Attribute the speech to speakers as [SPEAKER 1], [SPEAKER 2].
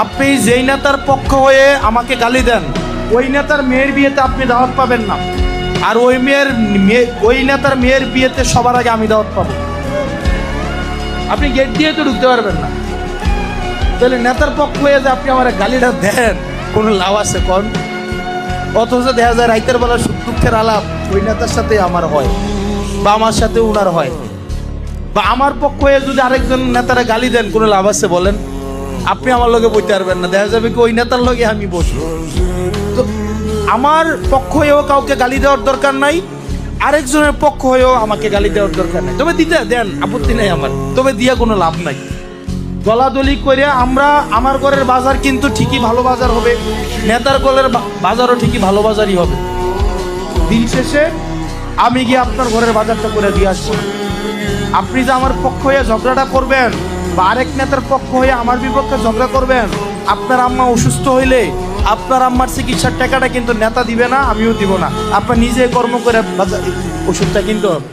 [SPEAKER 1] আপনি যেই নেতার পক্ষ হয়ে আমাকে গালি দেন, ওই নেতার মেয়ের বিয়েতে আপনি দাওয়াত পাবেন না। আর ওই নেতার মেয়ের বিয়েতে সবার আগে আমি দাওয়াত পাবো। আপনি গেট দিয়ে তো ঢুকতে পারবেন না। তাহলে নেতার পক্ষ হয়ে যে আপনি আমার গালিটা দেন, কোনো লাভ আছে কোন? অথচ দেখা যায় রাইতের বেলা সুখ দুঃখের আলাপ ওই নেতার সাথে আমার হয়, বা আমার সাথে ওনার হয়। বা আমার পক্ষ হয়ে যদি আরেকজন নেতারা গালি দেন, কোনো লাভ আছে বলেন? আপনি আমার লগে বইতে পারবেন না, দেখা যাবে কি ওই নেতার লগে আমি বসবো। তো আমার পক্ষ হয়েও কাউকে গালি দেওয়ার দরকার নাই, আরেকজনের পক্ষ হয়েও আমাকে গালি দেওয়ার দরকার নাই। তবে দিতে দেন, আপত্তি নাই আমার, তবে দিয়া কোনো লাভ নাই। দলাদলি করে আমার ঘরের বাজার কিন্তু ঠিকই ভালো বাজার হবে, নেতার ঘরের বাজারও ঠিকই ভালো বাজারই হবে। দিন শেষে আমি গিয়ে আপনার ঘরের বাজারটা করে দিয়ে আসবো। আপনি যে আমার পক্ষ হয়ে ঝগড়াটা করবেন, বা আরেক নেতার পক্ষ হয়ে আমার বিপক্ষে ঝগড়া করবেন, আপনার আম্মা অসুস্থ হইলে আপনার আম্মার চিকিৎসার টাকাটা কিন্তু নেতা দিবে না, আমিও দিব না। আপনার নিজে কর্ম করে ওষুধটা কিনতে হবে।